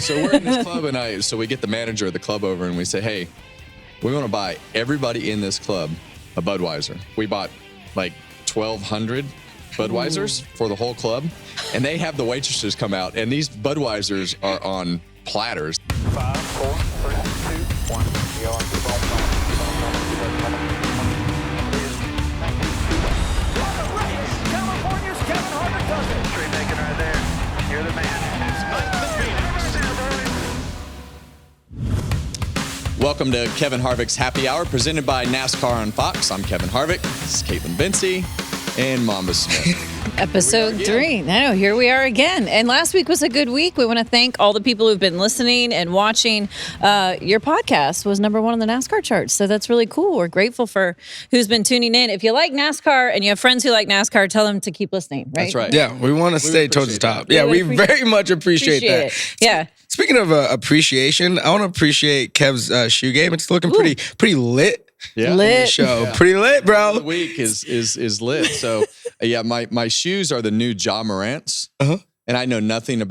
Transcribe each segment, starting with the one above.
So we're in this club, and so we get the manager of the club over, and we say, hey, we want to buy everybody in this club a Budweiser. We bought like 1,200 Budweisers for the whole club, and they have the waitresses come out, and these Budweisers are on platters. 5, 4, 3, 2, 1. We are California's Kevin Harvick does it. Straight making right there. You're the man. Welcome to Kevin Harvick's Happy Hour, presented by NASCAR on Fox. I'm Kevin Harvick. This is Kaitlyn, Vincie, and Mamba Smith. Episode 3. I know, here we are again. And last week was a good week. We want to thank all the people who've been listening and watching. Your podcast was number 1 on the NASCAR charts, so that's really cool. We're grateful for who's been tuning in. If you like NASCAR and you have friends who like NASCAR, tell them to keep listening, right? That's right. Yeah, we want to stay towards the top. Yeah, we very much appreciate that. Yeah. Speaking of appreciation, I want to appreciate Kev's shoe game. It's looking pretty lit. Yeah. Lit. Show. Yeah. Pretty lit, bro. The week is lit. So, yeah, my shoes are the new Ja Morant's. Uh-huh. And I know nothing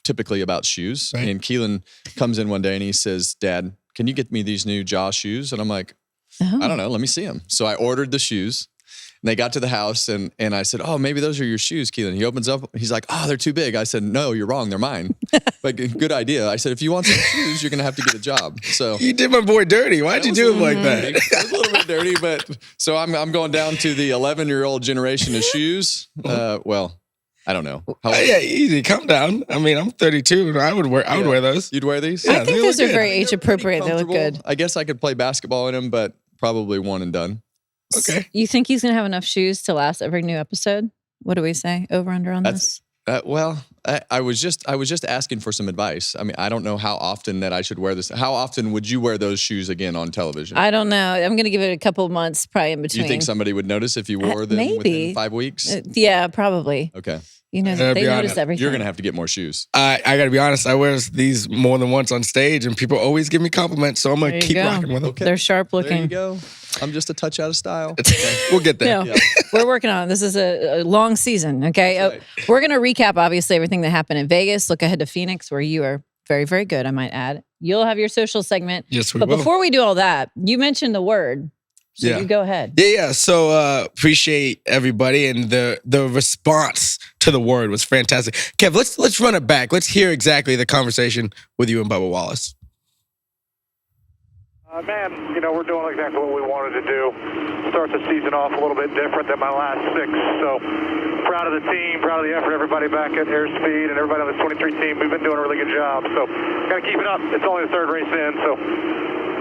typically about shoes. Right. And Keelan comes in one day and he says, Dad, can you get me these new Ja shoes? And I'm like, I don't know. Let me see them. So I ordered the shoes. And they got to the house, and I said, oh, maybe those are your shoes, Keelan. He opens up. He's like, oh, they're too big. I said, no, you're wrong. They're mine. But good idea. I said, if you want some shoes, you're going to have to get a job. So you did my boy dirty. Why'd you do him like that? It was a little bit dirty, but so I'm going down to the 11-year-old generation of shoes. Well, I don't know. Yeah, easy. Calm down. I mean, I'm 32. I would wear those. You'd wear these? I think those are very age appropriate. They look good. I guess I could play basketball in them, but probably one and done. Okay. You think he's going to have enough shoes to last every new episode? What do we say? Over, under on this? Well, I was just asking for some advice. I mean, I don't know how often that I should wear this. How often would you wear those shoes again on television? I don't know. I'm going to give it a couple of months, probably in Do between. you think somebody would notice if you wore them within 5 weeks? Yeah, probably. Okay. You know, they notice everything. You're going to have to get more shoes. I got to be honest. I wear these more than once on stage, and people always give me compliments, so I'm going to keep rocking with them. Okay. They're sharp looking. There you go. I'm just a touch out of style. We'll get there. No, we're working on it. This is a long season, okay? Right. We're going to recap, obviously, everything that happened in Vegas. Look ahead to Phoenix, where you are very, very good, I might add. You'll have your social segment. Yes, we will. But before we do all that, you mentioned the word. So you go ahead. Yeah. So appreciate everybody, and the response to the word was fantastic. Kev, let's run it back. Let's hear exactly the conversation with you and Bubba Wallace. Man, we're doing exactly what we wanted to do. Start the season off a little bit different than my last 6. So proud of the team, proud of the effort, everybody back at Airspeed and everybody on the 23 team. We've been doing a really good job. So got to keep it up. It's only the 3rd race in. So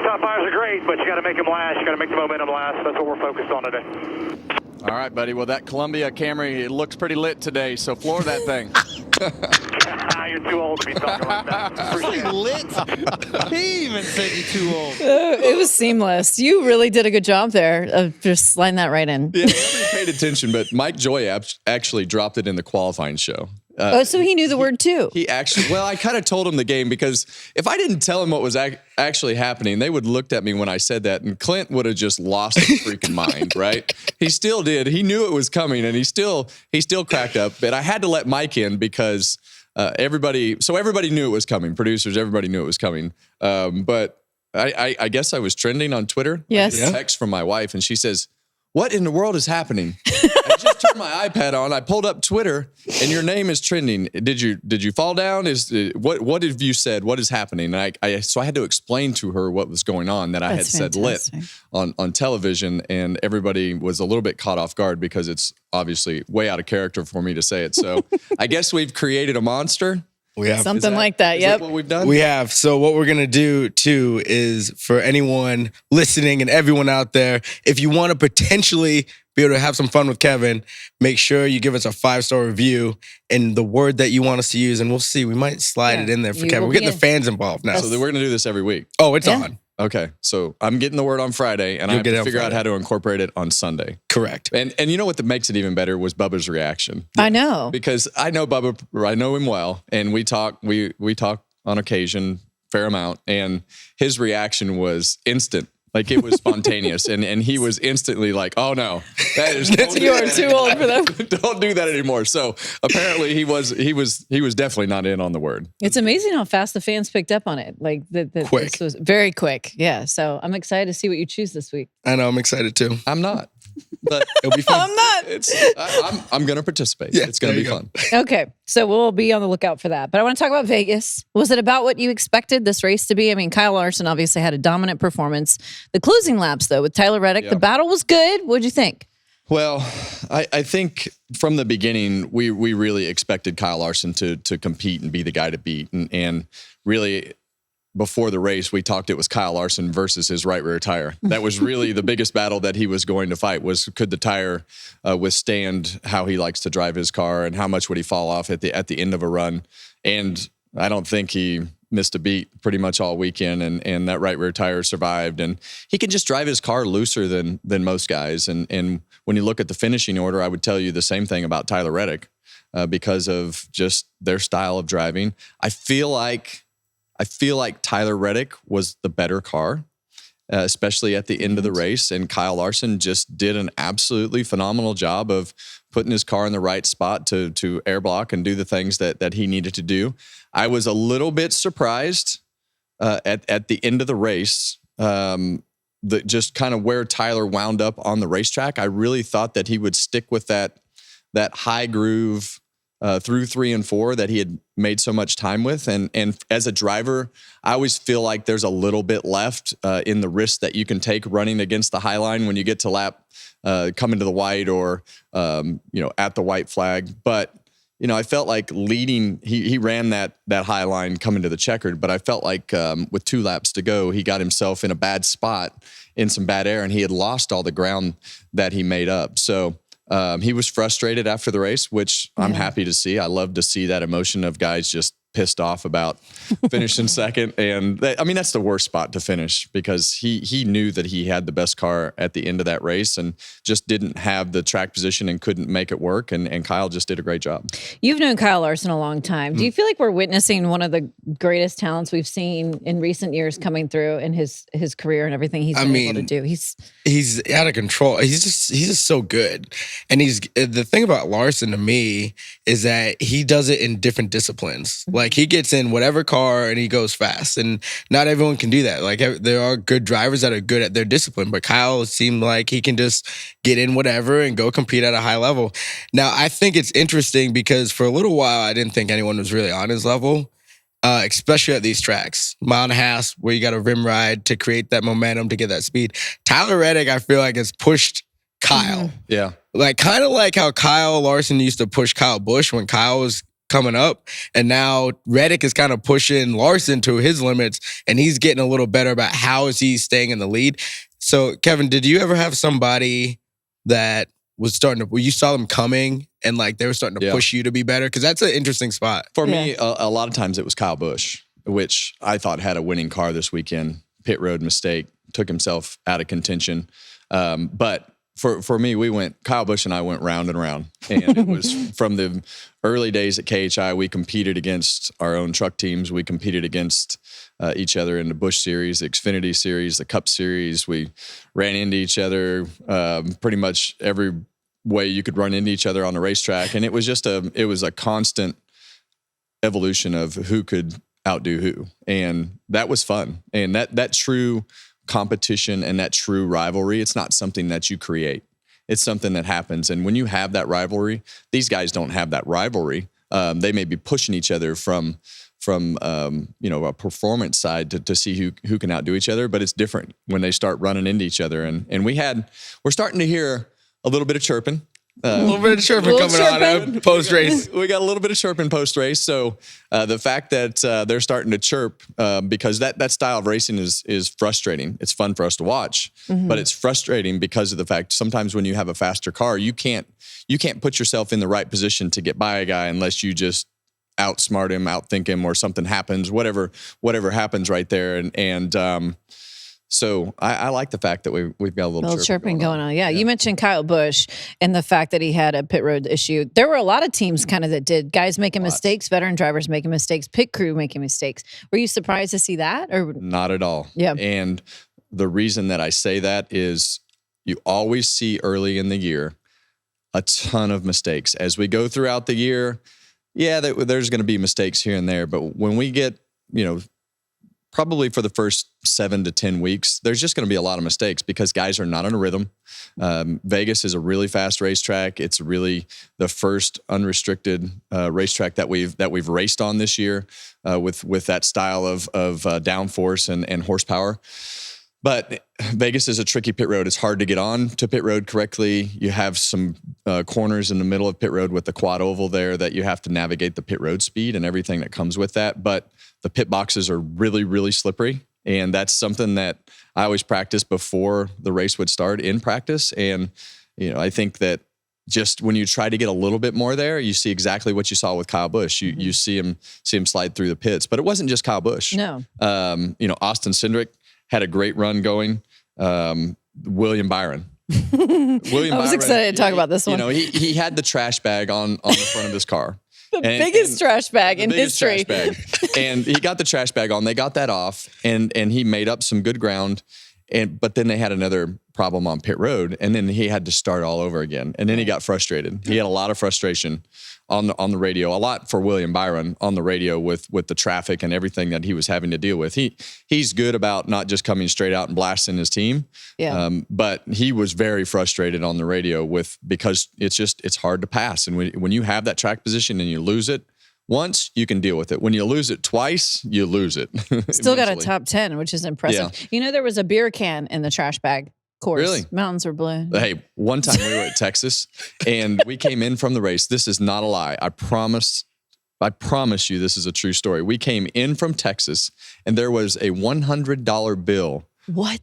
top 5s are great, but you got to make them last. You got to make the momentum last. That's what we're focused on today. All right, buddy. Well, that Columbia Camry, it looks pretty lit today, so floor that thing. You're too old to be talking like that. Pretty lit. He even said you're too old. It was seamless. You really did a good job there of just sliding that right in. Yeah, nobody paid attention, but Mike Joy actually dropped it in the qualifying show. So he knew the word too. He actually, I kind of told him the game, because if I didn't tell him what was actually happening, they would have looked at me when I said that, and Clint would have just lost his freaking mind, right? He still did. He knew it was coming, and he still cracked up. But I had to let Mike in because everybody knew it was coming. Producers, everybody knew it was coming. But I guess I was trending on Twitter. Yes. I get a text from my wife, and she says, what in the world is happening? I just turned my iPad on. I pulled up Twitter, and your name is trending. Did you fall down? What have you said? What is happening? And so I had to explain to her what was going on, that I had said lit on television, and everybody was a little bit caught off guard because it's obviously way out of character for me to say it. So I guess we've created a monster. We have something like that. Is Yep. that what we've done? We have. So what we're going to do too is, for anyone listening and everyone out there, if you want to potentially be able to have some fun with Kevin, make sure you give us a 5-star review and the word that you want us to use, and we'll see. We might slide it in there for Kevin. We're getting the fans involved now. So we're going to do this every week. Oh, it's on. Okay, so I'm getting the word on Friday, and I have to figure out how to incorporate it on Sunday. Correct. And you know what makes it even better was Bubba's reaction. I know. Because I know Bubba, I know him well, and we talk on occasion, fair amount, and his reaction was instant Like it was spontaneous, and he was instantly like, "Oh no, that is You are too old for that. Don't do that anymore." So apparently, he was definitely not in on the word. It's amazing how fast the fans picked up on it. Like Quick. this was very quick. Yeah. So I'm excited to see what you choose this week. I know, I'm excited too. I'm not, but It'll be fun. I'm not. I'm going to participate. Yeah, It's going to there be you fun. go. Okay. So we'll be on the lookout for that. But I want to talk about Vegas. Was it about what you expected this race to be? I mean, Kyle Larson obviously had a dominant performance. The closing laps, though, with Tyler Reddick, Yeah. the battle was good. What'd you think? Well, I think from the beginning, we really expected Kyle Larson to compete and be the guy to beat. And really, before the race, we talked it was Kyle Larson versus his right rear tire. That was really the biggest battle that he was going to fight was could the tire withstand how he likes to drive his car and how much would he fall off at the end of a run. And I don't think he missed a beat pretty much all weekend, and that right rear tire survived. And he can just drive his car looser than most guys. And when you look at the finishing order, I would tell you the same thing about Tyler Reddick because of just their style of driving. I feel like Tyler Reddick was the better car, especially at the end of the race. And Kyle Larson just did an absolutely phenomenal job of putting his car in the right spot to air block and do the things that he needed to do. I was a little bit surprised at the end of the race, just kind of where Tyler wound up on the racetrack. I really thought that he would stick with that high groove through 3 and 4 that he had made so much time with. And as a driver, I always feel like there's a little bit left in the risk that you can take running against the high line when you get to lap coming to the white or at the white flag. But I felt like leading, he ran that high line coming to the checkered, but I felt like with 2 laps to go, he got himself in a bad spot in some bad air, and he had lost all the ground that he made up. So he was frustrated after the race, which I'm happy to see. I love to see that emotion of guys just pissed off about finishing second. And that's the worst spot to finish because he knew that he had the best car at the end of that race and just didn't have the track position and couldn't make it work. And Kyle just did a great job. You've known Kyle Larson a long time. Do you feel like we're witnessing one of the greatest talents we've seen in recent years coming through in his career and everything he's been able to do? He's out of control. He's just so good. And the thing about Larson to me is that he does it in different disciplines. Like he gets in whatever car and he goes fast, and not everyone can do that. Like there are good drivers that are good at their discipline, but Kyle seemed like he can just get in whatever and go compete at a high level. Now I think it's interesting because for a little while I didn't think anyone was really on his level, especially at these tracks, 1.5 miles where you got a rim ride to create that momentum to get that speed. Tyler Reddick, I feel like has pushed Kyle. Yeah. Like kind of like how Kyle Larson used to push Kyle Busch when Kyle was coming up, and now Reddick is kind of pushing Larson to his limits, and he's getting a little better about how is he staying in the lead. So, Kevin, did you ever have somebody that was where you saw them coming and like they were starting to push you to be better? Because that's an interesting spot. For me, a lot of times it was Kyle Busch, which I thought had a winning car this weekend. Pit road mistake, took himself out of contention. But for me, Kyle Busch and I went round and round. And it was from the early days at KHI, we competed against our own truck teams. We competed against each other in the Busch Series, the Xfinity Series, the Cup Series. We ran into each other pretty much every way you could run into each other on the racetrack. And it was just a constant evolution of who could outdo who. And that was fun. And that true competition and that true rivalry, it's not something that you create. It's something that happens. And when you have that rivalry, these guys don't have that rivalry. They may be pushing each other from a performance side to see who can outdo each other, but it's different when they start running into each other. And we're starting to hear a little bit of chirping. A little bit of chirping coming on post race. We got a little bit of chirping post race. So the fact that they're starting to chirp because that style of racing is frustrating. It's fun for us to watch, but it's frustrating because of the fact sometimes when you have a faster car, you can't put yourself in the right position to get by a guy unless you just outsmart him, outthink him, or something happens. Whatever happens right there, and so I like the fact that we've got a little chirping going on. Yeah, you mentioned Kyle Busch and the fact that he had a pit road issue. There were a lot of teams kind of that did. Guys making mistakes, veteran drivers making mistakes, pit crew making mistakes. Were you surprised to see that? Or not at all? Yeah. And the reason that I say that is you always see early in the year a ton of mistakes. As we go throughout the year, there's going to be mistakes here and there. But when we get, probably for the first 7 to 10 weeks, there's just going to be a lot of mistakes because guys are not in a rhythm. Vegas is a really fast racetrack. It's really the first unrestricted racetrack that we've raced on this year with that style of downforce and horsepower. But Vegas is a tricky pit road. It's hard to get on to pit road correctly. You have some corners in the middle of pit road with the quad oval there that you have to navigate the pit road speed and everything that comes with that. But the pit boxes are really, really slippery. And that's something that I always practice before the race would start in practice. And, I think that just when you try to get a little bit more there, you see exactly what you saw with Kyle Busch. You see him slide through the pits. But it wasn't just Kyle Busch. No. Austin Cindric had a great run going. William Byron. I was excited to talk about this one. He had the trash bag on the front of his car. The biggest trash bag in history. And he got the trash bag on. They got that off, and he made up some good ground. But then they had another problem on pit road, and then he had to start all over again. And then he got frustrated. He had a lot of frustration on the radio, a lot for William Byron on the radio with the traffic and everything that he was having to deal with. He's good about not just coming straight out and blasting his team. Yeah. But he was very frustrated on the radio because it's hard to pass. And when you have that track position and you lose it once, you can deal with it. When you lose it twice, you lose it. Still got a top 10, which is impressive. Yeah. There was a beer can in the trash bag. Course. Really? Mountains were blue. Hey, one time we were at Texas and we came in from the race. This is not a lie. I promise you this is a true story. We came in from Texas and there was a $100 bill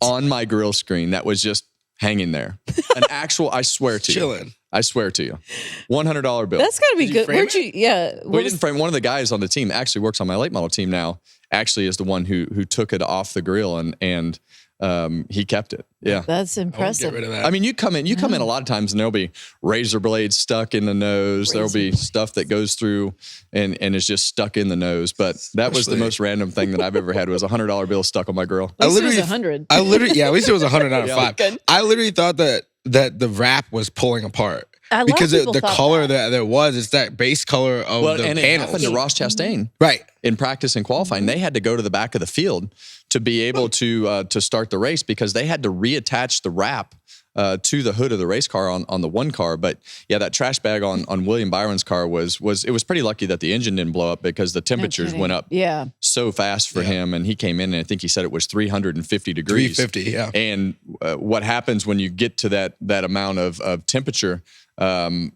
on my grill screen that was just hanging there. An actual, I swear to you. I swear to you. $100 bill. That's got to be good. Where'd you, yeah. We didn't frame. One of the guys on the team actually works on my late model team now, actually is the one who took it off the grill and he kept it. Yeah. That's impressive. Get rid of that. I mean, you come in a lot of times and there'll be razor blades stuck in the nose. There'll be stuff that goes through and is just stuck in the nose. But that was the most random thing that I've ever had was a $100 bill stuck on my grill. At least it was 100. At least it was 100 out of 5. Good. I literally thought that the wrap was pulling apart. Because the color that there was, it's that base color of the and panels. It happened to Ross Chastain. Right. In practice and qualifying. They had to go to the back of the field to be able to start the race because they had to reattach the wrap to the hood of the race car on the one car. But yeah, that trash bag on William Byron's car was pretty lucky that the engine didn't blow up because the temperatures went up so fast for him. And he came in and I think he said it was 350 degrees. 350, yeah. And what happens when you get to that amount of temperature, the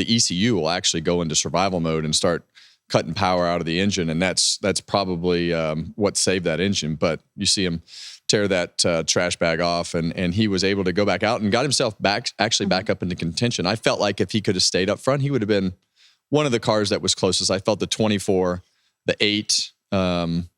ECU will actually go into survival mode and start cutting power out of the engine. And that's probably what saved that engine. But you see him tear that trash bag off and he was able to go back out and got himself back up into contention. I felt like if he could have stayed up front, he would have been one of the cars that was closest. I felt the 24, the 8, and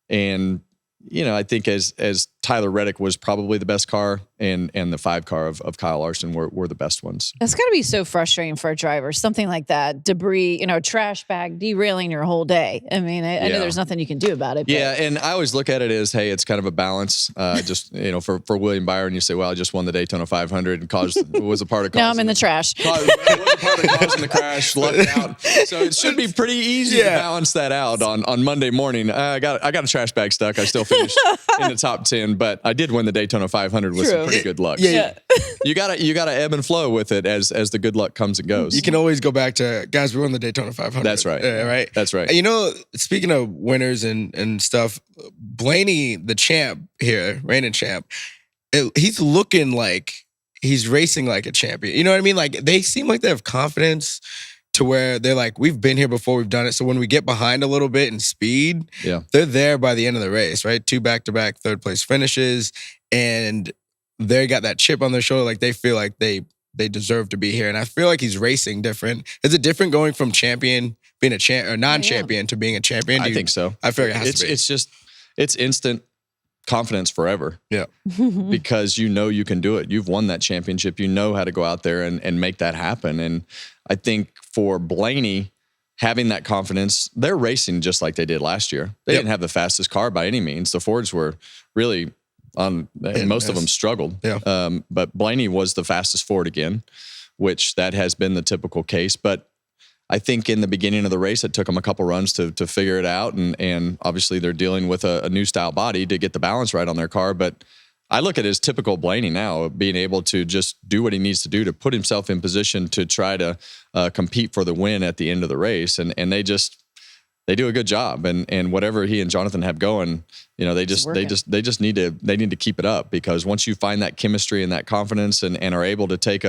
I think as Tyler Reddick was probably the best car and the 5 car of Kyle Larson were the best ones. That's got to be so frustrating for a driver. Something like that, debris, trash bag derailing your whole day. I mean, I know there's nothing you can do about it. But. Yeah, and I always look at it as, hey, it's kind of a balance. Just, for William Byron, you say, well, I just won the Daytona 500 and was a part of causing. Now I'm in the trash. Was a part of causing the crash, lucked out. So it should be pretty easy to balance that out on Monday morning. I got a trash bag stuck. I still finished in the top 10, but I did win the Daytona 500 with some pretty good luck. Yeah. You gotta ebb and flow with it as the good luck comes and goes. You can always go back to, guys, we won the Daytona 500. That's right. Right? That's right. Speaking of winners and stuff, Blaney, the champ here, reigning champ, he's looking like he's racing like a champion. You know what I mean? Like, they seem like they have confidence to where they're like, we've been here before, we've done it. So when we get behind a little bit in speed, they're there by the end of the race, right? 2 back-to-back third-place finishes, and they got that chip on their shoulder. Like, they feel like they deserve to be here. And I feel like he's racing different. Is it different going from champion, being a or non-champion to being a champion? I think so. I feel like it has to be. It's instant confidence forever. Yeah. Because you can do it. You've won that championship. You know how to go out there and make that happen. And I think for Blaney, having that confidence. They're racing just like they did last year. They didn't have the fastest car by any means. The Fords were really and most of them struggled. Yeah. But Blaney was the fastest Ford again, which that has been the typical case. But I think in the beginning of the race, it took them a couple runs to figure it out. And obviously they're dealing with a new style body to get the balance right on their car. But I look at it as typical Blaney now, being able to just do what he needs to do to put himself in position to try to compete for the win at the end of the race. And they do a good job. And whatever he and Jonathan have going, they just need to keep it up, because once you find that chemistry and that confidence and are able to take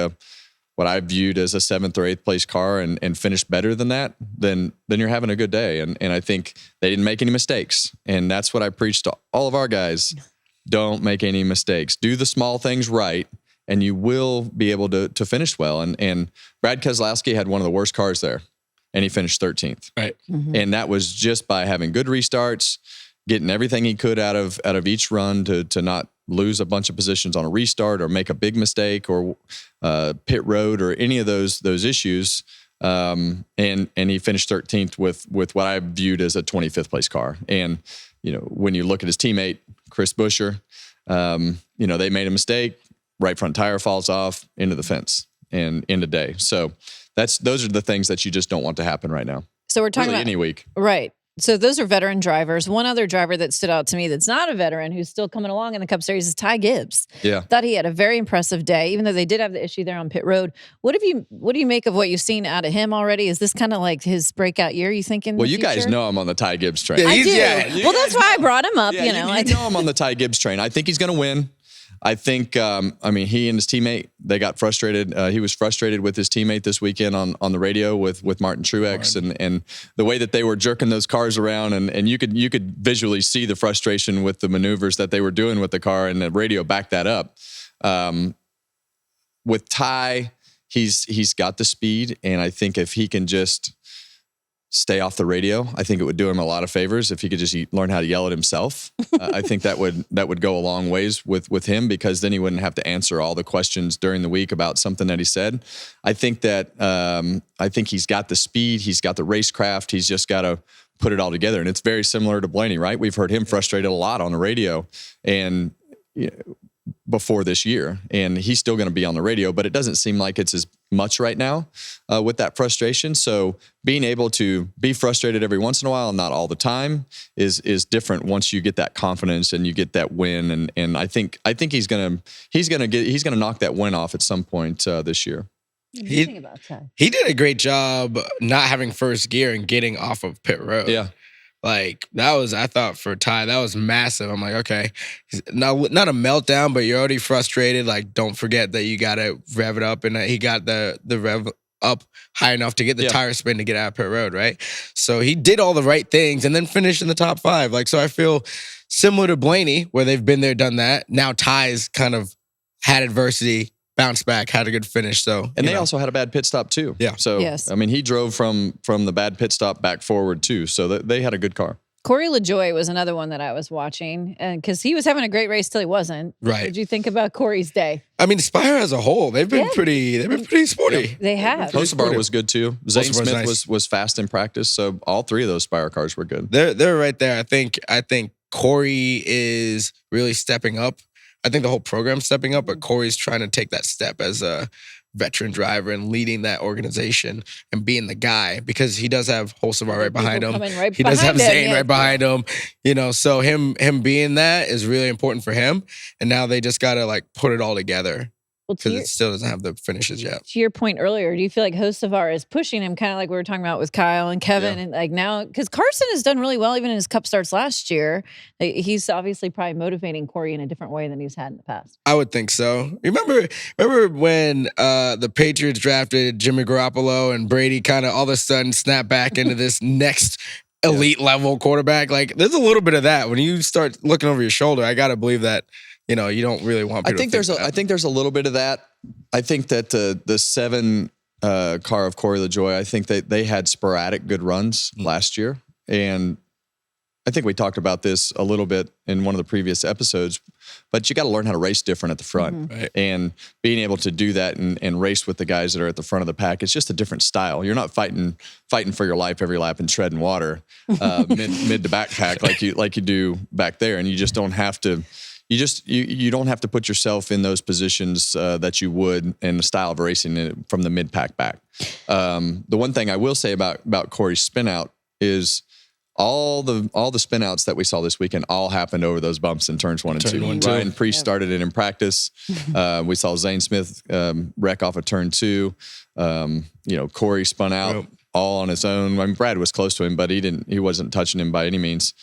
what I viewed as a 7th or 8th place car and finish better than that, then you're having a good day. And I think they didn't make any mistakes. And that's what I preach to all of our guys. Don't make any mistakes. Do the small things right, and you will be able to finish well. And Brad Keselowski had one of the worst cars there, and he finished 13th. Right. Mm-hmm. And that was just by having good restarts, getting everything he could out of each run to not lose a bunch of positions on a restart or make a big mistake or pit road or any of those issues. And he finished 13th with what I viewed as a 25th place car. And when you look at his teammate Chris Buescher, they made a mistake. Right front tire falls off into the fence and end of day. So those are the things that you just don't want to happen right now. So we're talking really about any week, right? So those are veteran drivers. One other driver that stood out to me that's not a veteran who's still coming along in the Cup Series is Ty Gibbs. Yeah. Thought he had a very impressive day, even though they did have the issue there on pit road. What do you make of what you've seen out of him already? Is this kind of like his breakout year, you think, in Well, the you future? guys know I'm on the Ty Gibbs train. Yeah, I do. Yeah. Well, that's why I brought him up, Yeah, you know. you know I'm on the Ty Gibbs train. I think he's going to win. I think, he and his teammate, they got frustrated. He was frustrated with his teammate this weekend on the radio with Martin Truex and the way that they were jerking those cars around. And you could visually see the frustration with the maneuvers that they were doing with the car, and the radio backed that up. With Ty, he's got the speed. And I think if he can just stay off the radio, I think it would do him a lot of favors if he could just learn how to yell at himself. I think that would go a long ways with him, because then he wouldn't have to answer all the questions during the week about something that he said. I think that he's got the speed, he's got the racecraft, he's just got to put it all together. And it's very similar to Blaney, right? We've heard him frustrated a lot on the radio and before this year, and he's still going to be on the radio, but it doesn't seem like it's as much right now with that frustration. So being able to be frustrated every once in a while and not all the time is different once you get that confidence and you get that win. And I think he's gonna knock that win off at some point this year. What do you think about Ty? He did a great job not having first gear and getting off of pit road. Yeah. Like, that was, I thought for Ty, that was massive. I'm like, okay, not a meltdown, but you're already frustrated. Like, don't forget that you got to rev it up. And he got the rev up high enough to get the tire spin to get out of pit road, right? So he did all the right things and then finished in the top 5. Like, so I feel similar to Blaney, where they've been there, done that. Now Ty's kind of had adversity, bounced back, had a good finish. So, and they also had a bad pit stop too. Yeah. So, yes. I mean, he drove from the bad pit stop back forward too. So they had a good car. Cory LaJoie was another one that I was watching, because he was having a great race till he wasn't. Right. What did you think about Cory's day? I mean, Spire as a whole, they've been pretty sporty. They have. Hocebar was good too. Zane Hocebar's Smith nice. was fast in practice. So all 3 of those Spire cars were good. They're right there. I think Cory is really stepping up. I think the whole program's stepping up, but Cory's trying to take that step as a veteran driver and leading that organization and being the guy, because he does have Hocebar right behind him. He does have Zane right behind him. So him being that is really important for him. And now they just got to like put it all together, Well, because it still doesn't have the finishes yet. to your point earlier, do you feel like Hocevar is pushing him, kind of like we were talking about with Kyle and Kevin, and like now, because Carson has done really well even in his Cup starts last year. He's obviously probably motivating Cory in a different way than he's had in the past. I would think so. Remember when the Patriots drafted Jimmy Garoppolo and Brady kind of all of a sudden snapped back into this next elite level quarterback? Like, there's a little bit of that when you start looking over your shoulder. I got to believe that. You don't really want people to think I think there's a little bit of that. I think that the 7 car of Cory LaJoie, I think they had sporadic good runs last year. And I think we talked about this a little bit in one of the previous episodes, but you got to learn how to race different at the front. Right. And being able to do that and race with the guys that are at the front of the pack, it's just a different style. You're not fighting for your life every lap and treading water mid to back pack like you do back there. And you just don't have to. You don't have to put yourself in those positions that you would in the style of racing from the mid pack back. The one thing I will say about Cory's spin out is all the spin outs that we saw this weekend all happened over those bumps in turns 1 and 2. Ryan Priest started it in practice. We saw Zane Smith wreck off of turn 2. Cory spun out all on his own. I mean, Brad was close to him, but he wasn't touching him by any means.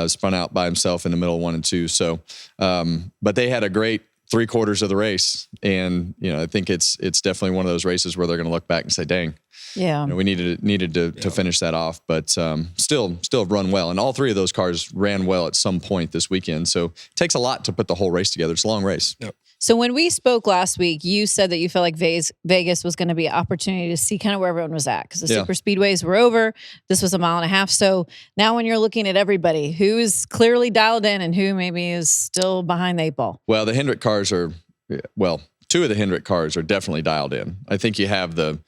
Spun out by himself in the middle of 1 and 2. So, but they had a great 3/4 of the race. And, I think it's definitely one of those races where they're going to look back and say, dang, we needed to finish that off, but still have run well. And all 3 of those cars ran well at some point this weekend. So it takes a lot to put the whole race together. It's a long race. Yep. So when we spoke last week, you said that you felt like Vegas was going to be an opportunity to see kind of where everyone was at because the super speedways were over. This was a 1.5 miles. So now when you're looking at everybody, who is clearly dialed in and who maybe is still behind the 8 ball? Well, the Hendrick cars are, 2 of the Hendrick cars are definitely dialed in. I think you have the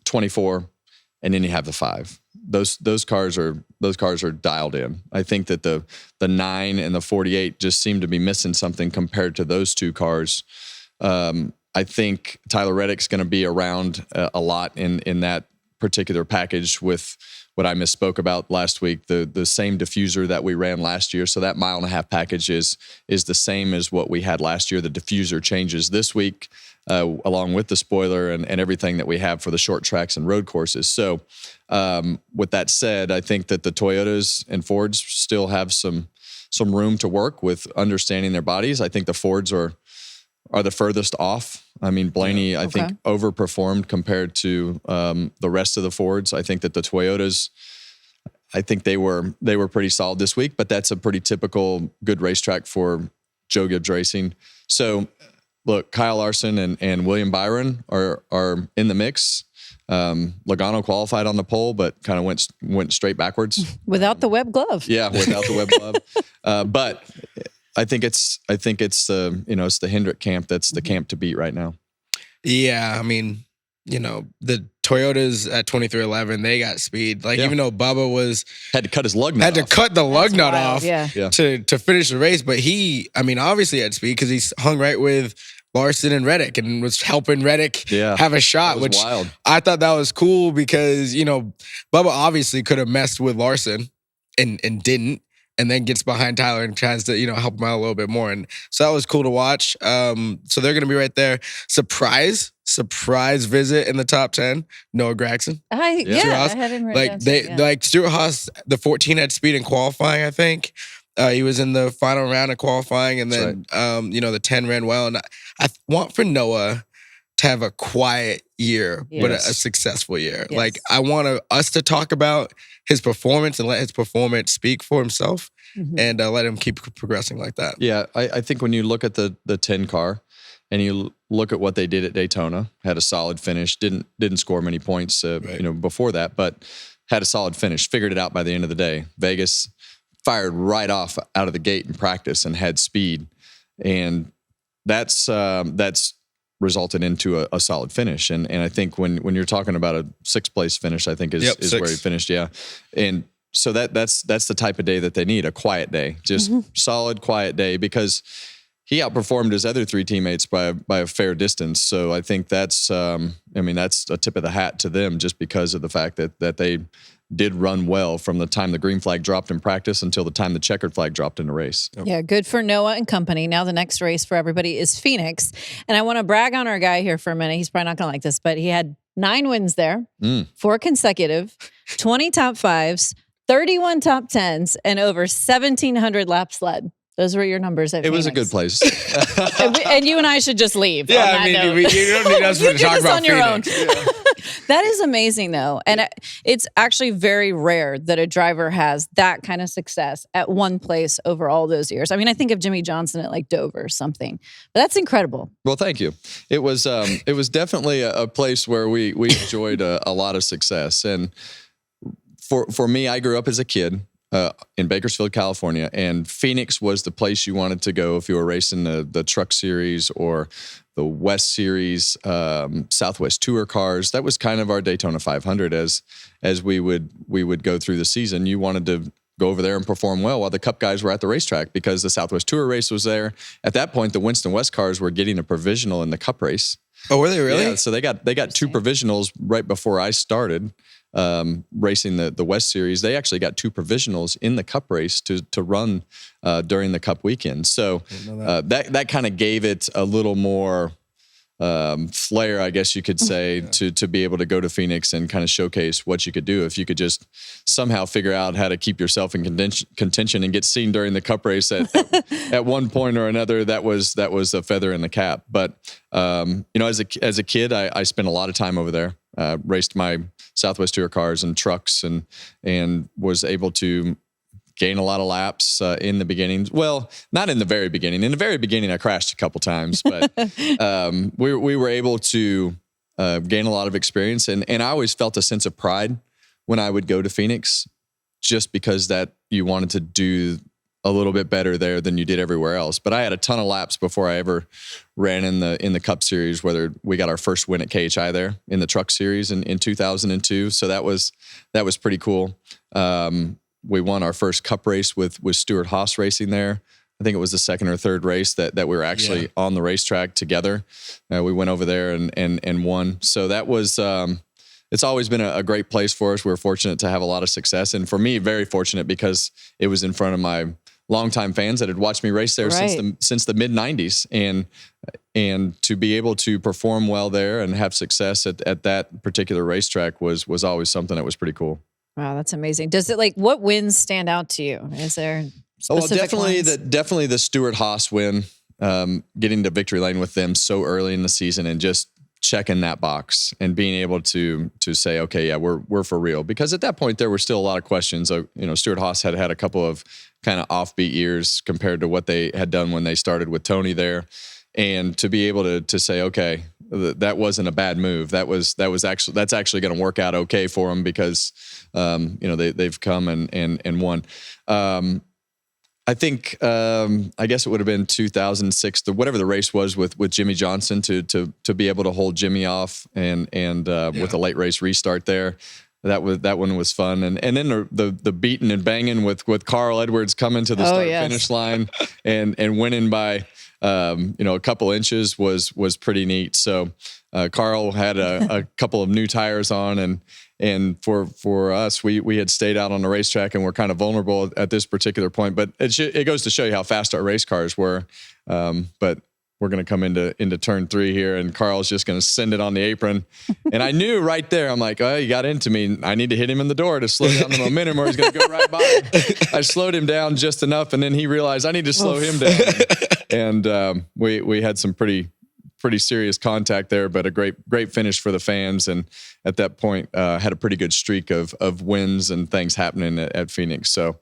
24 and then you have the 5. Those cars are dialed in. I think that the 9 and the 48 just seem to be missing something compared to those 2 cars. I think Tyler Reddick's going to be around a lot in that particular package with what I misspoke about last week, the same diffuser that we ran last year. So that 1.5 mile package is the same as what we had last year. The diffuser changes this week along with the spoiler and everything that we have for the short tracks and road courses. So with that said, I think that the Toyotas and Fords still have some room to work with understanding their bodies. I think the Fords are the furthest off. I mean, Blaney, I think, overperformed compared to the rest of the Fords. I think that the Toyotas, I think they were pretty solid this week, but that's a pretty typical good racetrack for Joe Gibbs Racing. So, look, Kyle Larson and William Byron are in the mix. Logano qualified on the pole, but kind of went straight backwards without the web glove. Yeah, without the web glove. But I think it's it's the Hendrick camp that's the camp to beat right now. Yeah, I mean, the Toyotas at 2311, they got speed. Even though Bubba had to cut his lug nut off. Cut the lug nut off yeah. to finish the race, but he, obviously had speed because he's hung right with Larson and Reddick and was helping Reddick have a shot, which wild. I thought that was cool because, Bubba obviously could have messed with Larson and didn't, and then gets behind Tyler and tries to, help him out a little bit more. And so that was cool to watch. So they're going to be right there. Surprise visit in the top 10, Noah Gragson. I had him right down. Stuart Haas, the 14 had speed in qualifying, I think. He was in the final round of qualifying, and then, the 10 ran well. And I want for Noah to have a quiet year, but a successful year. Yes. I want us to talk about his performance and let his performance speak for himself and let him keep progressing like that. Yeah, I think when you look at the 10 car and you look at what they did at Daytona, had a solid finish, didn't score many points, before that, but had a solid finish, figured it out by the end of the day. Vegas fired right off out of the gate in practice and had speed. And that's resulted into a solid finish. And I think when you're talking about a 6th place finish, I think is where he finished. Yeah. And so that's the type of day that they need, a quiet day, just solid, quiet day, because he outperformed his other 3 teammates by a fair distance. So I think that's a tip of the hat to them just because of the fact that they did run well from the time the green flag dropped in practice until the time the checkered flag dropped in the race. Yeah, good for Noah and company. Now the next race for everybody is Phoenix. And I want to brag on our guy here for a minute. He's probably not going to like this, but he had 9 wins there, 4 consecutive, 20 top 5s, 31 top 10s, and over 1,700 laps led. Those were your numbers at Phoenix. Was a good place. and you and I should just leave. Yeah, you don't need us to talk about Phoenix. Yeah. That is amazing, though. And it's actually very rare that a driver has that kind of success at one place over all those years. I mean, I think of Jimmy Johnson at Dover or something. But that's incredible. Well, thank you. It was definitely a place where we enjoyed a lot of success. And for me, I grew up as a kid in Bakersfield, California, and Phoenix was the place you wanted to go if you were racing the Truck Series or the West Series, Southwest Tour cars. That was kind of our Daytona 500 as we would go through the season. You wanted to go over there and perform well while the Cup guys were at the racetrack because the Southwest Tour race was there. At that point, the Winston West cars were getting a provisional in the Cup race. Oh, were they really? Yeah, so they got 2 provisionals right before I started racing the West Series. They actually got 2 provisionals in the Cup race to run during the Cup weekend. So that kind of gave it a little more flair, I guess you could say, to be able to go to Phoenix and kind of showcase what you could do if you could just somehow figure out how to keep yourself in contention and get seen during the Cup race at one point or another. That was a feather in the cap. But as a kid, I spent a lot of time over there, raced my Southwest Tour cars and trucks, and was able to gain a lot of laps in the beginning. Well, not in the very beginning. In the very beginning, I crashed a couple times, but we were able to gain a lot of experience. And I always felt a sense of pride when I would go to Phoenix, just because that you wanted to do a little bit better there than you did everywhere else. But I had a ton of laps before I ever ran in the Cup Series, whether we got our first win at KHI there in the Truck Series in 2002. So that was pretty cool. We won our first Cup race with Stuart Haas racing there. I think it was the second or third race that we were actually on the racetrack together. We went over there and won. So that was, it's always been a great place for us. We're fortunate to have a lot of success. And for me, very fortunate because it was in front of my longtime fans that had watched me race there since the mid 90s. And to be able to perform well there and have success at that particular racetrack was always something that was pretty cool. Wow, that's amazing. Does it what wins stand out to you? Is there specific ones? Definitely the Stuart Haas win, getting to victory lane with them so early in the season and just checking that box and being able to say, okay, yeah, we're for real. Because at that point there were still a lot of questions. Stuart Haas had a couple of kind of offbeat years compared to what they had done when they started with Tony there, and to be able to say, okay, that wasn't a bad move. That's actually going to work out okay for them because they've come and won. I think I guess it would have been 2006, whatever the race was with Jimmy Johnson to be able to hold Jimmy off and with a late race restart there. That one was fun, and then the beating and banging with Carl Edwards coming to the finish line and winning by a couple inches was pretty neat. So Carl had a couple of new tires on, and for us, we had stayed out on the racetrack and we're kind of vulnerable at this particular point. But it goes to show you how fast our race cars were. But we're going to come into turn 3 here, and Carl's just going to send it on the apron. And I knew right there, I'm like, oh, he got into me. I need to hit him in the door to slow down the momentum or he's going to go right by. I slowed him down just enough, and then he realized I need to slow him down. And we had some pretty serious contact there, but a great finish for the fans. And at that point, had a pretty good streak of wins and things happening at Phoenix. So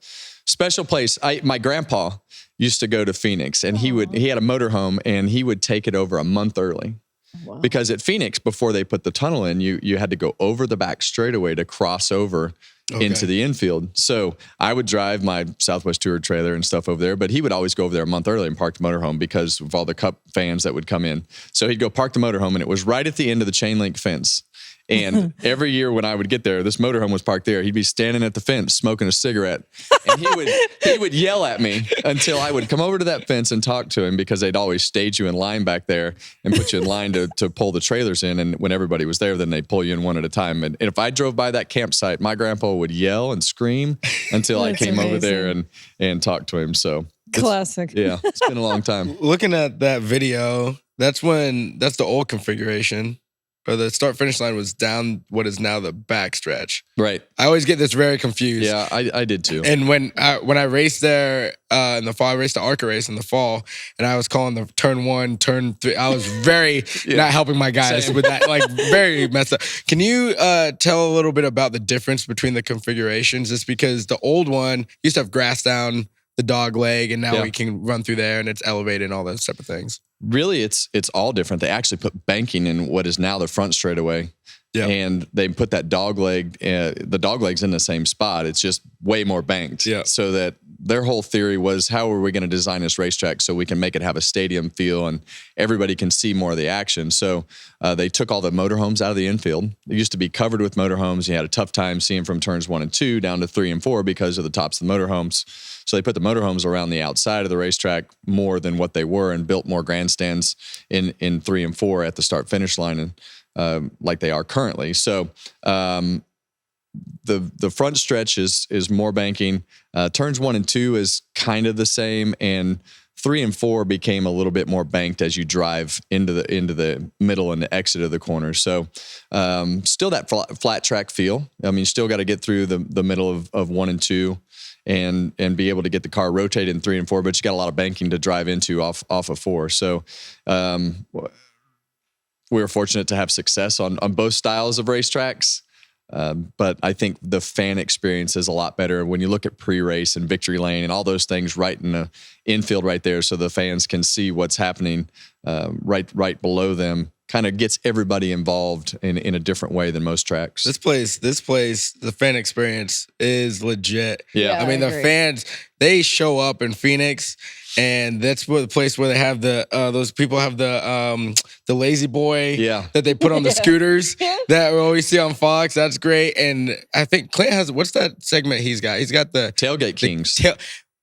special place. My grandpa used to go to Phoenix, and he had a motorhome, and he would take it over a month early. Wow. Because at Phoenix, before they put the tunnel in, you had to go over the back straightaway to cross over into the infield. So I would drive my Southwest Tour trailer and stuff over there, but he would always go over there a month early and park the motorhome because of all the Cup fans that would come in. So he'd go park the motorhome, and it was right at the end of the chain link fence. And every year when I would get there, this motorhome was parked there. He'd be standing at the fence smoking a cigarette, and he would yell at me until I would come over to that fence and talk to him, because they'd always stage you in line back there and put you in line to pull the trailers in. And when everybody was there, then they'd pull you in one at a time. And if I drove by that campsite, my grandpa would yell and scream until I came over there and talked to him. So classic. Yeah, it's been a long time. Looking at that video, that's the old configuration. Or the start-finish line was down what is now the backstretch. Right. I always get this very confused. Yeah, I did too. And when I raced there in the fall, I raced the ARCA race in the fall, and I was calling the turn 1, turn 3. I was very not helping my guys with that, very messed up. Can you tell a little bit about the difference between the configurations? It's because the old one used to have grass down the dog leg, and now we can run through there, and it's elevated and all those type of things. Really, it's all different. They actually put banking in what is now the front straightaway. and they put that dog leg. The dog leg's in the same spot. It's just way more banked. Yeah. So that their whole theory was, how are we going to design this racetrack so we can make it have a stadium feel and everybody can see more of the action? So they took all the motorhomes out of the infield. It used to be covered with motorhomes. You had a tough time seeing from turns 1 and 2 down to 3 and 4 because of the tops of the motorhomes. So they put the motorhomes around the outside of the racetrack more than what they were and built more grandstands in 3 and 4 at the start-finish line and like they are currently. So the front stretch is more banking. Turns 1 and 2 is kind of the same, and 3 and 4 became a little bit more banked as you drive into the middle and the exit of the corner. So still that flat track feel. I mean, you still got to get through the middle of 1 and 2 and be able to get the car rotated in 3 and 4, but you got a lot of banking to drive into off of 4. So we were fortunate to have success on both styles of racetracks. But I think the fan experience is a lot better when you look at pre-race and victory lane and all those things right in the infield right there, so the fans can see what's happening right below them. Kind of gets everybody involved in a different way than most tracks. This place, the fan experience is legit. Yeah. I mean, the fans, they show up in Phoenix, and that's where the place where they have those people have the lazy boy that they put on the scooters that we always see on Fox. That's great. And I think Clint has, what's that segment he's got? He's got the Tailgate Kings.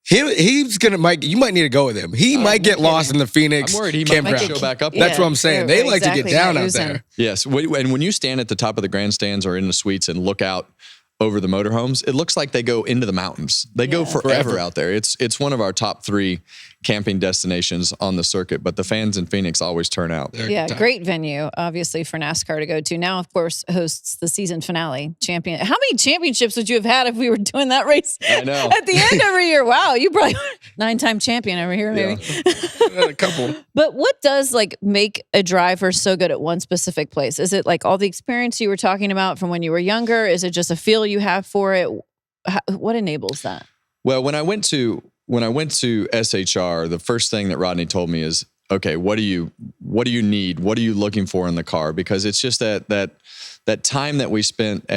He's gonna you might need to go with him. He might get lost in the Phoenix. I'm worried he campground. might show back up. That's what I'm saying. They like to get down out there. Yes, and when you stand at the top of the grandstands or in the suites and look out over the motorhomes, it looks like they go into the mountains. They go forever out there. It's one of our top 3 camping destinations on the circuit, but the fans in Phoenix always turn out. Great venue, obviously, for NASCAR to go to. Now, of course, hosts the season finale. How many championships would you have had if we were doing that race I know. at the end every year? Wow, you probably 9-time champion over here, maybe. A couple. But what does make a driver so good at one specific place? Is it all the experience you were talking about from when you were younger? Is it just a feel you have for it? What enables that? Well, when I went to SHR, the first thing that Rodney told me is, okay, what do you need? What are you looking for in the car? Because it's just that time that we spent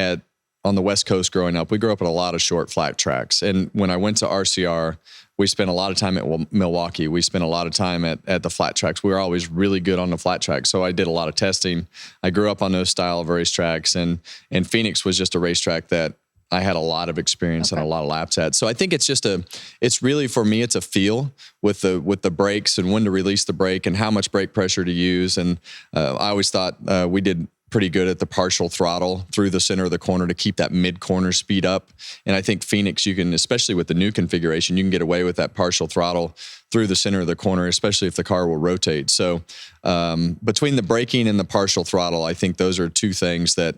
on the West Coast growing up. We grew up at a lot of short flat tracks. And when I went to RCR, we spent a lot of time at Milwaukee. We spent a lot of time at the flat tracks. We were always really good on the flat tracks. So I did a lot of testing. I grew up on those style of racetracks, and Phoenix was just a racetrack that I had a lot of experience and a lot of laps at. So I think it's really, for me, it's a feel with the brakes and when to release the brake and how much brake pressure to use. And I always thought we did pretty good at the partial throttle through the center of the corner to keep that mid-corner speed up. And I think Phoenix, you can, especially with the new configuration, you can get away with that partial throttle through the center of the corner, especially if the car will rotate. So between the braking and the partial throttle, I think those are 2 things that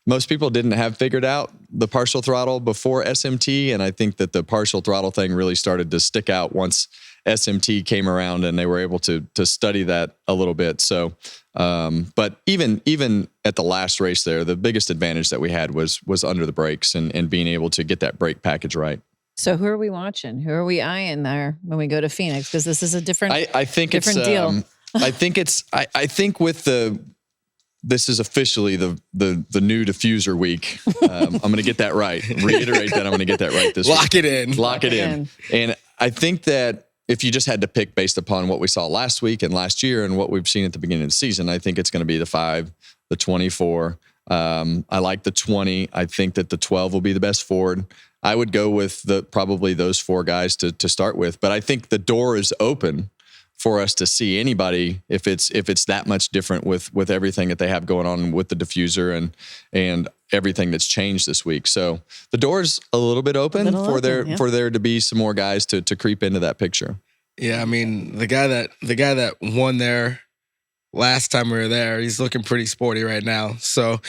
most people didn't have figured out, the partial throttle before SMT. And I think that the partial throttle thing really started to stick out once SMT came around and they were able to study that a little bit. So, but even at the last race there, the biggest advantage that we had was under the brakes and being able to get that brake package right. So who are we watching? Who are we eyeing there when we go to Phoenix? Because this is a different I think different deal. I think with this is officially the new diffuser week. I'm going to get that right. Reiterate that I'm going to get that right this week. Lock it in. Lock it in. And I think that if you just had to pick based upon what we saw last week and last year and what we've seen at the beginning of the season, I think it's going to be the 5, the 24. I like the 20. I think that the 12 will be the best Ford. I would go with probably those 4 guys to start with. But I think the door is open for us to see anybody if it's that much different with everything that they have going on with the diffuser and everything that's changed this week. So the door's a little bit open for there to be some more guys to creep into that picture. Yeah, I mean the guy that won there last time we were there, he's looking pretty sporty right now. So,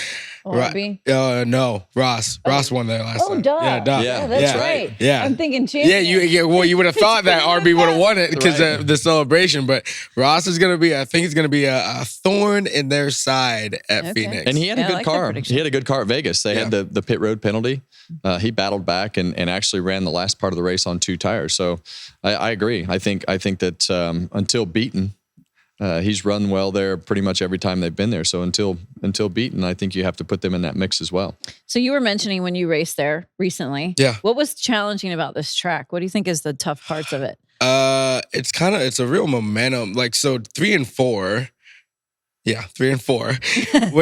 no, Ross won there last time. Duh. Yeah, duh. Yeah, that's right. Yeah, I'm thinking champion. Yeah, you would have thought that RB would have won it because of the celebration, but Ross is going to be, I think he's going to be a thorn in their side at Phoenix. And he had a good car. He had a good car at Vegas. They had the pit road penalty. He battled back and actually ran the last part of the race on 2 tires. So I agree. I think that until beaten, He's run well there pretty much every time they've been there. So until beaten, I think you have to put them in that mix as well. So you were mentioning when you raced there recently. Yeah. What was challenging about this track? What do you think is the tough parts of it? It's a real momentum. Like, so 3 and 4. Yeah, 3 and 4.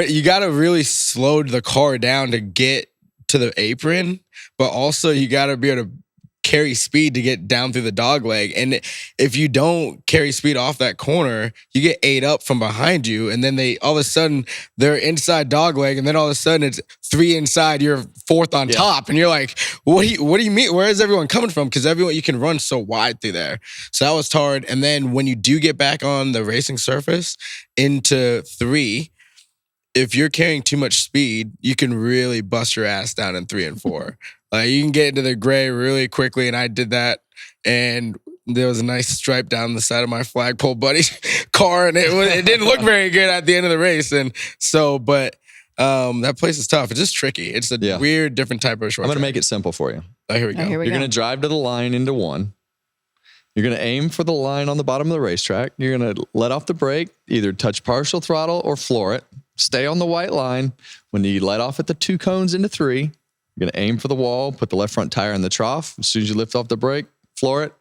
You got to really slow the car down to get to the apron, but also you got to be able to carry speed to get down through the dog leg. And if you don't carry speed off that corner, you get ate up from behind you. And then all of a sudden they're inside dog leg. And then all of a sudden it's 3 inside, you're 4th on top. And you're like, what do you mean? Where is everyone coming from? Because you can run so wide through there. So that was hard. And then when you do get back on the racing surface into 3, if you're carrying too much speed, you can really bust your ass down in 3 and 4. You can get into the gray really quickly, and I did that. And there was a nice stripe down the side of my flagpole buddy's car, and it didn't look very good at the end of the race. And so, but that place is tough. It's just tricky. It's a weird, different type of short. I'm going to make it simple for you. Oh, here we go. You're going to drive to the line into 1. You're going to aim for the line on the bottom of the racetrack. You're going to let off the brake, either touch partial throttle or floor it. Stay on the white line. When you let off at the 2 cones into 3, you're going to aim for the wall, put the left front tire in the trough. As soon as you lift off the brake, floor it,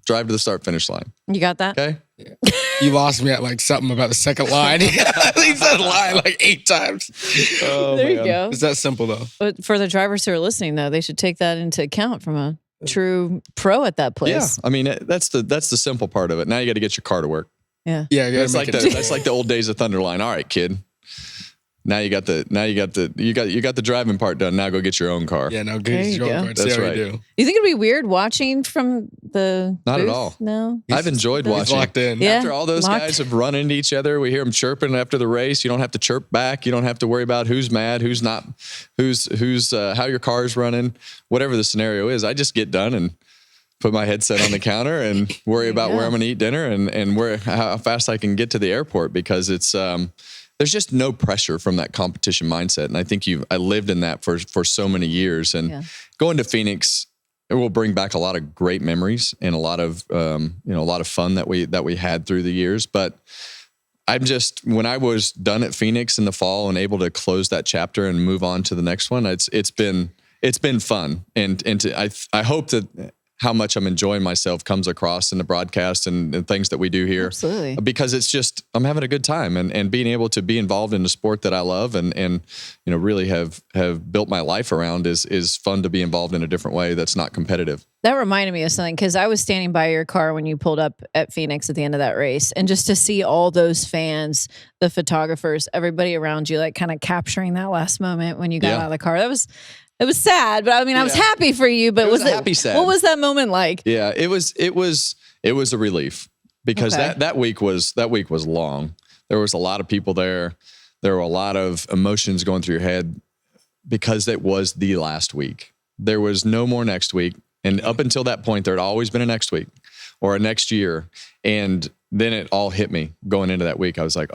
drive to the start-finish line. You got that? Okay? Yeah. You lost me at like something about the second line. He said line like 8 times. Oh, there you go. It's that simple though. But for the drivers who are listening, though, they should take that into account from a true pro at that place. Yeah, I mean, that's the simple part of it. Now you got to get your car to work. Yeah. Yeah, that's like the old days of Thunderline. All right, kid. Now you got the driving part done. Now go get your own car. Yeah, now get your own car. That's right. You think it'd be weird watching from the Not booth? at all. No. I've enjoyed watching. He's locked in. Yeah. After all those guys have run into each other, we hear them chirping after the race. You don't have to chirp back. You don't have to worry about who's mad, who's not, who's how your car's running, whatever the scenario is. I just get done and put my headset on the counter and worry about where I'm going to eat dinner and how fast I can get to the airport, because it's there's just no pressure from that competition mindset. And I think I lived in that for so many years. And going to Phoenix, it will bring back a lot of great memories and a lot of fun that we had through the years. But when I was done at Phoenix in the fall and able to close that chapter and move on to the next one, it's been fun. And I hope that how much I'm enjoying myself comes across in the broadcast and things that we do here. Absolutely. Because it's just, I'm having a good time and being able to be involved in a sport that I love and really have built my life around is fun to be involved in a different way that's not competitive. That reminded me of something, because I was standing by your car when you pulled up at Phoenix at the end of that race, and just to see all those fans, the photographers, everybody around you, like kind of capturing that last moment when you got out of the car. It was sad, but I mean, I was happy for you. But was it happy sad? What was that moment like? Yeah, it was a relief, because that week was long. There was a lot of people there. There were a lot of emotions going through your head, because it was the last week. There was no more next week, and up until that point, there had always been a next week or a next year. And then it all hit me going into that week. I was like,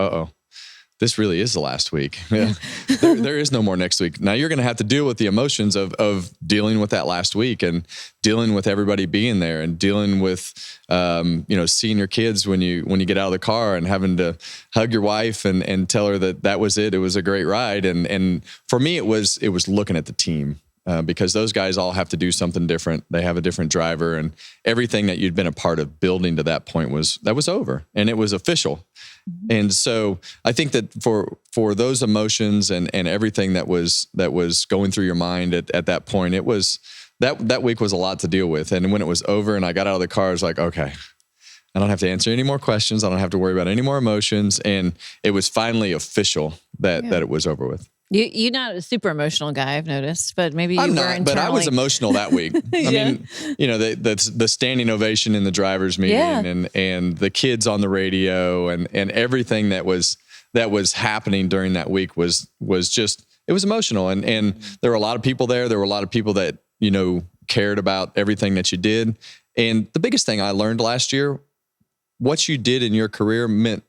this really is the last week. Yeah. there is no more next week. Now you're going to have to deal with the emotions of dealing with that last week and dealing with everybody being there and dealing with, seeing your kids when you get out of the car and having to hug your wife and tell her that was it. It was a great ride. And for me, it was looking at the team. Because those guys all have to do something different. They have a different driver, and everything that you'd been a part of building to that point was over, and it was official. Mm-hmm. And so I think that for those emotions and everything that was going through your mind at that point, it was that week was a lot to deal with. And when it was over and I got out of the car, I was like, okay, I don't have to answer any more questions. I don't have to worry about any more emotions. And it was finally official that it was over with. You're not a super emotional guy, I've noticed, but maybe I'm not. But I was emotional that week. I mean, the standing ovation in the drivers' meeting and the kids on the radio and everything that was happening during that week was just, it was emotional. And there were a lot of people there. There were a lot of people that cared about everything that you did. And the biggest thing I learned last year, what you did in your career meant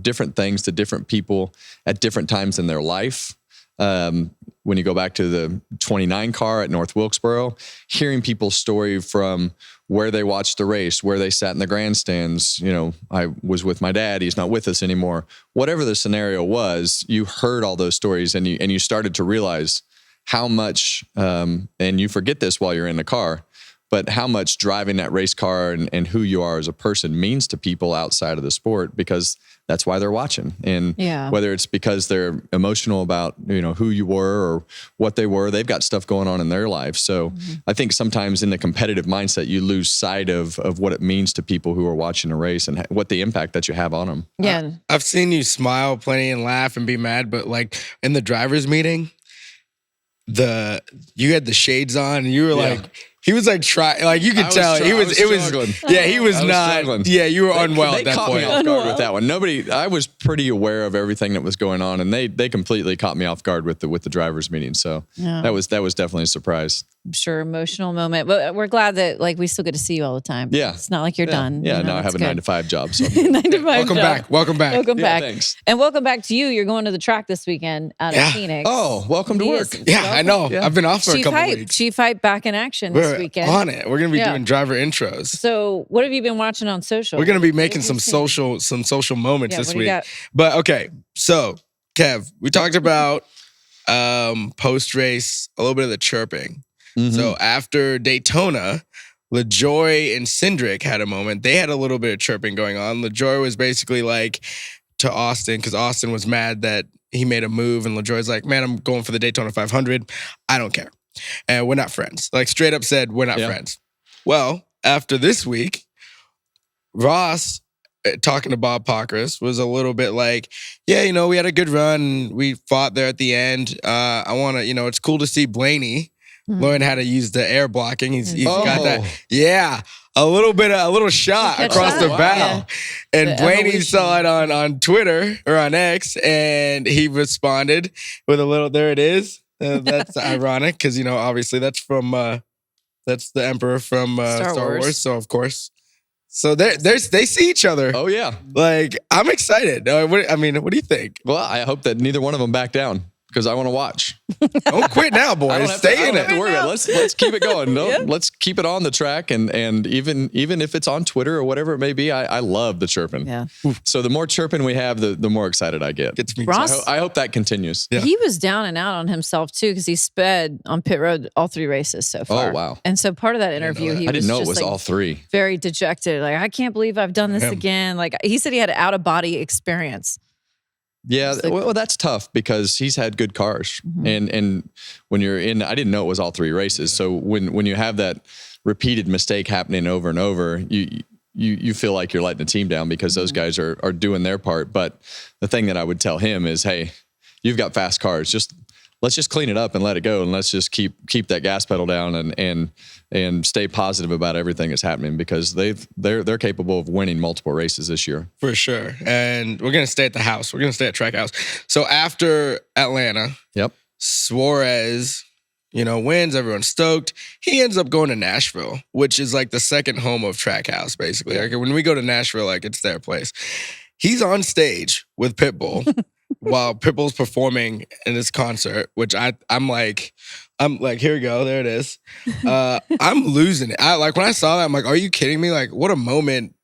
different things to different people at different times in their life. When you go back to the 29 car at North Wilkesboro, hearing people's story from where they watched the race, where they sat in the grandstands. You know, I was with my dad. He's not with us anymore. Whatever the scenario was, you heard all those stories and you started to realize how much, and you forget this while you're in the car, but how much driving that race car and who you are as a person means to people outside of the sport, because that's why they're watching. And whether it's because they're emotional about, you know, who you were or what they were, they've got stuff going on in their life. So I think sometimes in the competitive mindset, you lose sight of what it means to people who are watching a race and what the impact that you have on them. Yeah. I've seen you smile plenty and laugh and be mad, but like in the driver's meeting, you had the shades on and you were like, he was like you could tell he was not struggling. Yeah, you were unwell at that point. They caught me off guard with that one. I was pretty aware of everything that was going on, and they completely caught me off guard with the drivers meeting. So that was definitely a surprise. I'm sure emotional moment, but we're glad that like we still get to see you all the time. Yeah, it's not like you're done. Yeah, you know, no, I have a 9-to-5 job. So 9-to-5 Welcome back. Thanks. And welcome back to you. You're going to the track this weekend out of Phoenix. Oh, welcome to work. I know. Yeah. I've been off for a couple weeks. Chief Hype back in action this weekend. On it. We're gonna be doing driver intros. So, what have you been watching on social? We're gonna be making some social moments this week. But okay, so Kev, we talked about post race, a little bit of the chirping. So after Daytona, LaJoie and Hendrick had a moment. They had a little bit of chirping going on. LaJoie was basically like to Austin, because Austin was mad that he made a move, and LaJoie's like, man, I'm going for the Daytona 500. I don't care. And we're not friends. Like straight up said, we're not friends. Well, after this week, Ross, talking to Bob Pockris, was a little bit like, yeah, you know, we had a good run. We fought there at the end. I want to, you know, it's cool to see Blaney learn how to use the air blocking. He's got that. Yeah. A little shot across the bow. Yeah. And Blaney saw it on Twitter or on X, and he responded with a little, there it is. That's ironic because, you know, obviously that's from, that's the Emperor from Star Wars. So, of course. So they see each other. Oh, yeah. Like, I'm excited. What do you think? Well, I hope that neither one of them back down, because I want to watch. Don't quit now, boys. Stay in it. Don't worry about it. Let's keep it going. Let's keep it on the track, and even if it's on Twitter or whatever it may be, I love the chirping. Yeah. So the more chirping we have, the more excited I get. Gets me. Ross, I hope that continues. Yeah. He was down and out on himself too, because he sped on pit road all 3 races so far. Oh wow! And so part of that interview, I didn't know it was all 3. Very dejected. Like, I can't believe I've done this again. Like, he said he had an out of body experience. Yeah, well, that's tough because he's had good cars, and when you're in, I didn't know it was all 3 races. So when you have that repeated mistake happening over and over, you feel like you're letting the team down because those guys are doing their part. But the thing that I would tell him is, hey, you've got fast cars. Let's just clean it up and let it go, and let's just keep that gas pedal down and stay positive about everything that's happening, because they're capable of winning multiple races this year. For sure. And we're gonna stay at the house. We're gonna stay at Trackhouse. So after Atlanta, Suárez, you know, wins. Everyone's stoked. He ends up going to Nashville, which is like the second home of Trackhouse, basically. Like, when we go to Nashville, like, it's their place. He's on stage with Pitbull. While Pitbull's performing in this concert, which I'm like, here we go, there it is. I'm losing it. When I saw that, I'm like, are you kidding me? Like, what a moment.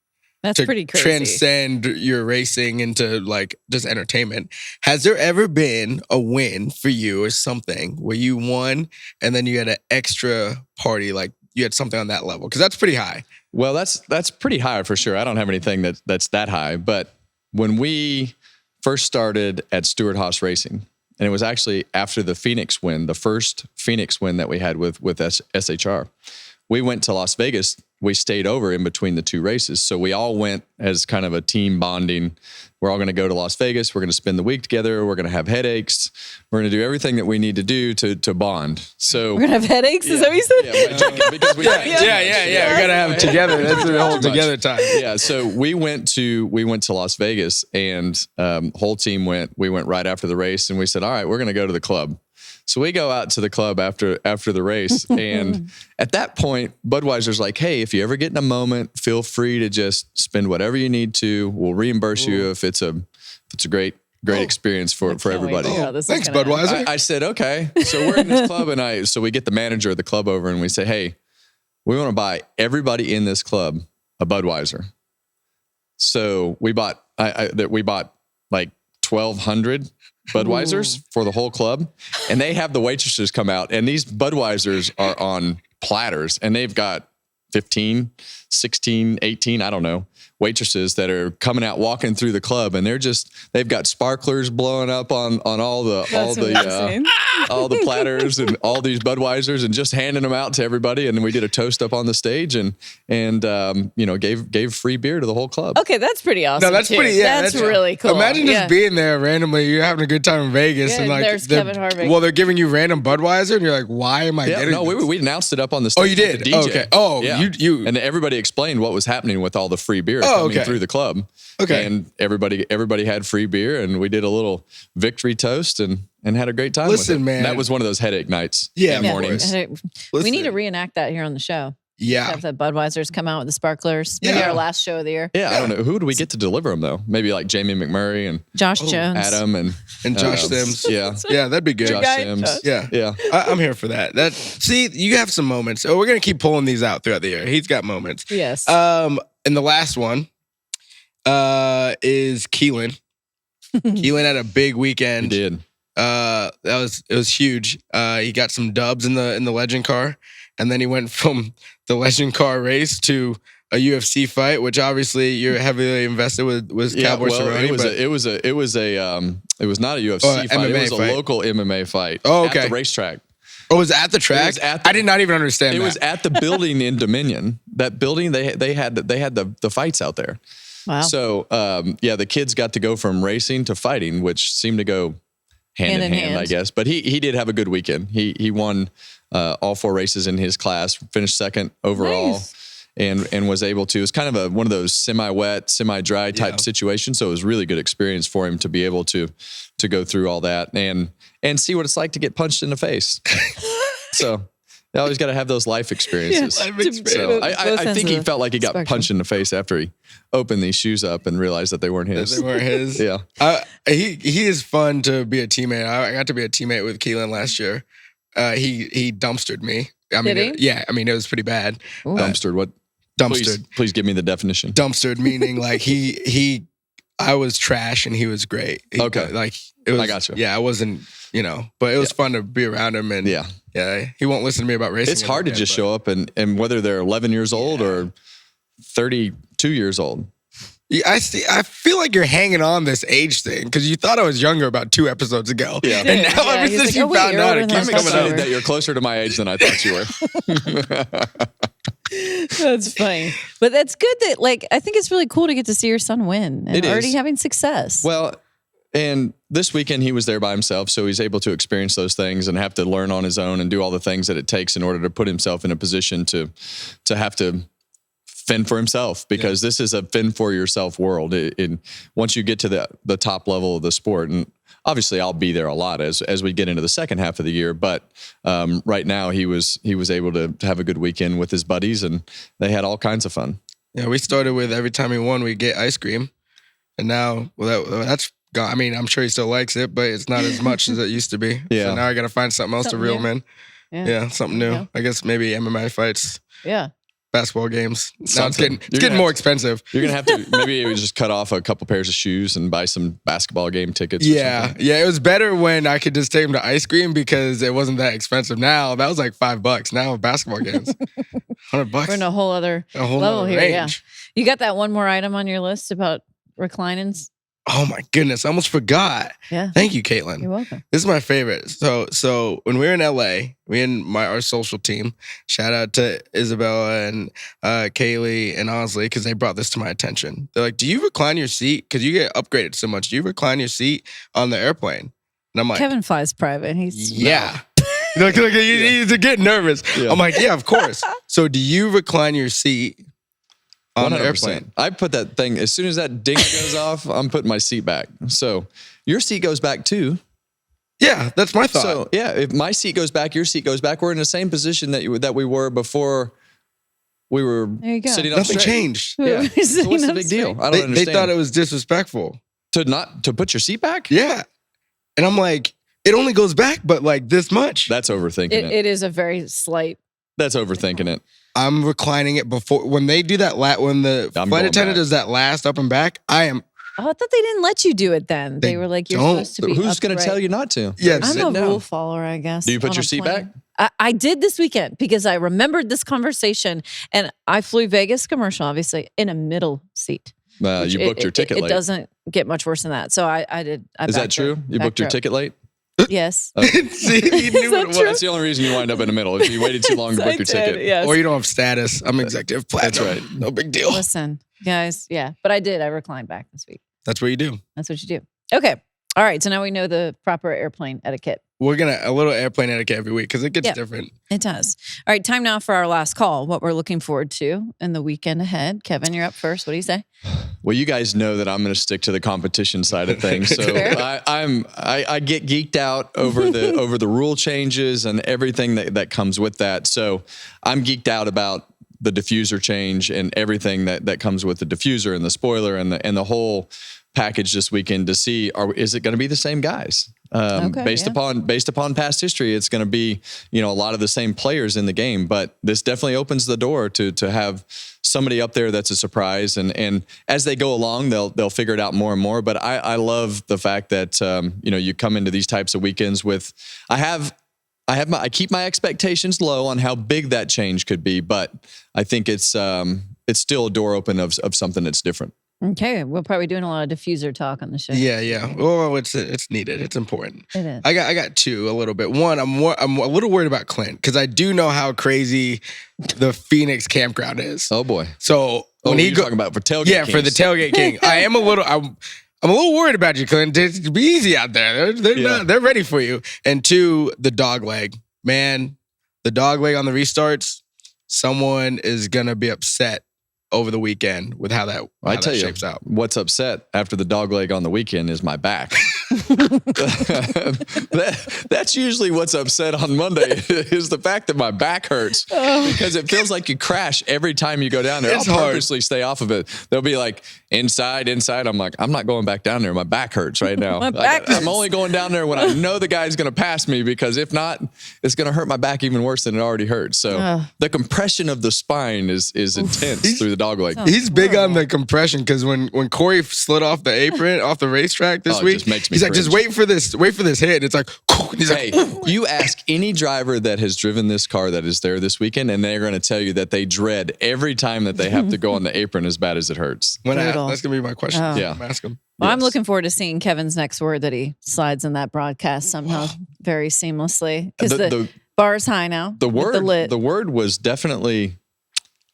That's pretty crazy. Transcend your racing into like just entertainment. Has there ever been a win for you or something where you won and then you had an extra party, like you had something on that level? Because that's pretty high. Well, that's pretty high for sure. I don't have anything that's that high, but when we first started at Stewart-Haas Racing, and it was actually after the Phoenix win, the first Phoenix win that we had with SHR. We went to Las Vegas. We stayed over in between the 2 races. So we all went as kind of a team bonding. We're all going to go to Las Vegas. We're going to spend the week together. We're going to have headaches. We're going to do everything that we need to do to bond. So we're going to have headaches? Is that what you said? Yeah, because we We got to have it together. That's the whole together time. Yeah. So we went to Las Vegas, and whole team went. We went right after the race, and we said, all right, we're going to go to the club. So we go out to the club after the race, and at that point, Budweiser's like, hey, if you ever get in a moment, feel free to just spend whatever you need to. We'll reimburse you if it's a great experience for everybody. Thanks, Budweiser. I said, okay. So we're in this club, and so we get the manager of the club over, and we say, hey, we want to buy everybody in this club a Budweiser. So we bought like 1,200 Budweisers for the whole club, and they have the waitresses come out, and these Budweisers are on platters, and they've got 15, 16, 18, I don't know, waitresses that are coming out, walking through the club, and they've got sparklers blowing up on all the platters and all these Budweisers, and just handing them out to everybody. And then we did a toast up on the stage, and gave free beer to the whole club. Okay, that's pretty awesome. No, that's too. pretty. Yeah, that's really cool. Imagine just being there randomly. You're having a good time in Vegas, Yeah, and like there's Kevin Harvick. Well, they're giving you random Budweiser, and you're like, why am I getting? No, this? we announced it up on the stage. Oh, you did? With the DJ. Okay. Oh, yeah. you and everybody explained what was happening with all the free beer coming through the club. Okay. And everybody had free beer, and we did a little victory toast and had a great time. Listen, with it. man. That was one of those headache nights. Yeah, in the mornings. We need to reenact that here on the show. Yeah. Have the Budweisers come out with the sparklers. Maybe our last show of the year. Yeah, I don't know. Who do we get to deliver them, though? Maybe like Jamie McMurray and Josh Jones. Adam and Josh Sims. Yeah. Yeah, that'd be good. Josh Sims. Yeah. Yeah. I'm here for that. See, you have some moments. Oh, we're going to keep pulling these out throughout the year. He's got moments. Yes. And the last one is Keelan. Keelan had a big weekend. He did. It was huge. He got some dubs in the legend car, and then he went from the legend car race to a UFC fight, which obviously you're heavily invested with Cowboy Cerrone. It was not a UFC fight. MMA it was fight. a local MMA fight. Oh, okay. At the racetrack. Oh, was it at the track? I did not even understand It that. was at the building in Dominion. That building, they had the fights out there. Wow. So the kids got to go from racing to fighting, which seemed to go hand in hand, I guess. But he did have a good weekend. He won all 4 races in his class, finished second overall. Nice. And was able to. It was kind of one of those semi-wet, semi-dry type situations. So it was really good experience for him to be able to go through all that and see what it's like to get punched in the face. So you always got to have those life experiences. So I think he felt like he got punched in the face after he opened these shoes up and realized that they weren't his. They weren't his. Yeah. He is fun to be a teammate. I got to be a teammate with Keelan last year. He dumpstered me. I mean, Did he? it was pretty bad. Dumpstered. What? Dumpstered. Please give me the definition. Dumpstered meaning like I was trash and he was great. Okay. Like it was. I got you. Yeah, I wasn't. But it was fun to be around him, and he won't listen to me about racing. It's hard to just show up and whether they're 11 years old or 32 years old. Yeah, I feel like you're hanging on this age thing because you thought I was younger about 2 episodes ago. Yeah. And now ever since you found out, it keeps I'm coming excited up. that you're closer to my age than I thought you were. That's funny. But that's good that, I think it's really cool to get to see your son win and already having success. Well, and this weekend he was there by himself, so he's able to experience those things and have to learn on his own and do all the things that it takes in order to put himself in a position to have to fend for himself, because this is a fend for yourself world. Once you get to the top level of the sport, and obviously I'll be there a lot as we get into the second half of the year, but right now he was able to have a good weekend with his buddies, and they had all kinds of fun. Yeah, we started with every time he won, we get ice cream, and now that's gone. I mean, I'm sure he still likes it, but it's not as much as it used to be. Yeah. So now I got to find something else to reel him in. Yeah, something new. Yeah. I guess maybe MMA fights. Yeah. Basketball games. Now it's Something. getting more expensive. You're going to have to, maybe we just cut off a couple pairs of shoes and buy some basketball game tickets. Yeah. It was better when I could just take him to ice cream because it wasn't that expensive. Now that was like $5. Now basketball games, $100. We're in a whole other level here. Range. Yeah. You got that one more item on your list about reclinings? Oh my goodness. I almost forgot. Yeah. Thank you, Kaitlyn. You're welcome. This is my favorite. So when we were in LA, me and our social team, shout out to Isabella and Kaylee and Osley, because they brought this to my attention. They're like, do you recline your seat? Because you get upgraded so much. Do you recline your seat on the airplane? And I'm like, Kevin flies private. He's yeah. Look, he's getting nervous. Yeah. I'm like, yeah, of course. So do you recline your seat on the 100%. airplane? I put that thing, as soon as that ding goes off, I'm putting my seat back. So your seat goes back too. Yeah, that's my thought. So yeah, if my seat goes back, your seat goes back. We're in the same position that we were before we were There you go. sitting up Nothing straight. changed. Yeah. So what's the big deal? I don't They understand. thought it was disrespectful. to put your seat back? Yeah. And I'm like, it only goes back, but like this much. That's overthinking it. It is a very slight That's overthinking it. I'm reclining it before when they do that. When the I'm flight going attendant back. does that last up and back, I am. Oh, I thought they didn't let you do it then. They were like, you're don't. supposed to be Who's going to upright. tell you not to? Yeah, I'm sit a down. rule follower, I guess. Do you put on your a seat plane. back? I did this weekend because I remembered this conversation, and I flew Vegas commercial, obviously, in a middle seat. Which You booked your ticket It late. doesn't get much worse than that. So I did. Is that true? You booked your ticket late? Yes. See, you knew what it was. That's the only reason you wind up in the middle. If you waited too long to book your ticket. Yes. Or you don't have status. I'm executive platinum. That's right. No big deal. Listen, guys. Yeah, but I did. I reclined back this week. That's what you do. That's what you do. Okay. All right. So now we know the proper airplane etiquette. We're gonna a little airplane etiquette every week because it gets Yeah. different. It does. All right. Time now for our last call. What we're looking forward to in the weekend ahead. Kevin, you're up first. What do you say? Well, you guys know that I'm going to stick to the competition side of things. So Fair. I get geeked out over the rule changes and everything that comes with that. So I'm geeked out about the diffuser change and everything that comes with the diffuser and the spoiler and the whole package this weekend to see is it going to be the same guys? Based upon past history, it's going to be, a lot of the same players in the game, but this definitely opens the door to have somebody up there that's a surprise. And as they go along, they'll figure it out more and more. But I love the fact that, you come into these types of weekends with, I keep my expectations low on how big that change could be, but I think it's still a door open of something that's different. Okay. We're probably doing a lot of diffuser talk on the show. Yeah. Well, it's needed. It's important. It is. I got two a little bit. One, I'm a little worried about Clint because I do know how crazy the Phoenix campground is. Oh boy. So when you're talking about for tailgate, yeah, for the tailgate king, I'm a little worried about you, Clint. Just be easy out there. They're ready for you. And two, the dog leg, man, the dog leg on the restarts. Someone is gonna be upset over the weekend with how that shapes out. What's upset after the dog leg on the weekend is my back. That's usually what's upset on Monday is the fact that my back hurts because it feels like you crash every time you go down there. It's I'll hard. purposely stay off of it. They'll be like inside. I'm like, I'm not going back down there. My back hurts right now. My back hurts. I'm only going down there when I know the guy's going to pass me because if not, it's going to hurt my back even worse than it already hurts. So the compression of the spine is intense through the dog leg. He's big on the compression because when Corey slid off the apron off the racetrack this it week, just makes me he's like, just cringe. wait for this hit. And it's like, and he's Hey, like, you ask any driver that has driven this car that is there this weekend, and they're going to tell you that they dread every time that they have to go on the apron as bad as it hurts. Brutal. That's gonna be my question. Yeah. Ask him. Well, I'm Yes. looking forward to seeing Kevin's next word that he slides in that broadcast somehow very seamlessly because the bar is high now. The with word, the word was definitely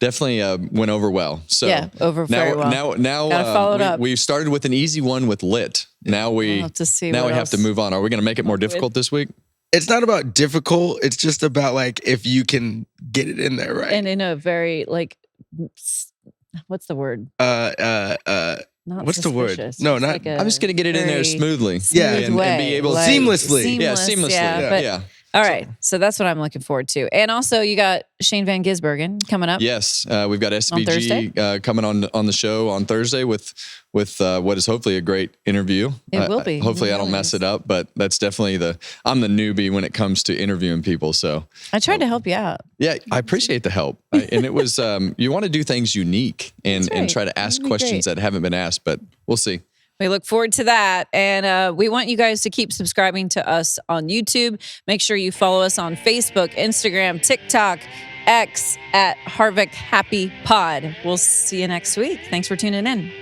went over well. So Yeah, over very well. Now Gotta follow it up. we started with an easy one with lit. Now we We'll have to see now what we have else. to move on. Are we going to make it more difficult this week? It's not about difficult. It's just about like if you can get it in there right. and in a very what's the word? Not what's the word? suspicious. No, It's not- like a I'm just going to get it in there very smoothly. Yeah, smooth and way, be able to like, Seamlessly. Yeah, seamlessly. Yeah, Yeah. but- All right, so that's what I'm looking forward to. And also, you got Shane Van Gisbergen coming up. Yes, we've got Thursday? SVG coming on the show on Thursday with what is hopefully a great interview. It will be. Hopefully, It I don't really mess is. it up, but that's definitely I'm the newbie when it comes to interviewing people. So I tried to help you out. yeah, I appreciate the help. And it was you want to do things unique and That's right. try to ask That'd be questions great. that haven't been asked, but we'll see. We look forward to that. And we want you guys to keep subscribing to us on YouTube. Make sure you follow us on Facebook, Instagram, TikTok, X at Harvick Happy Pod. We'll see you next week. Thanks for tuning in.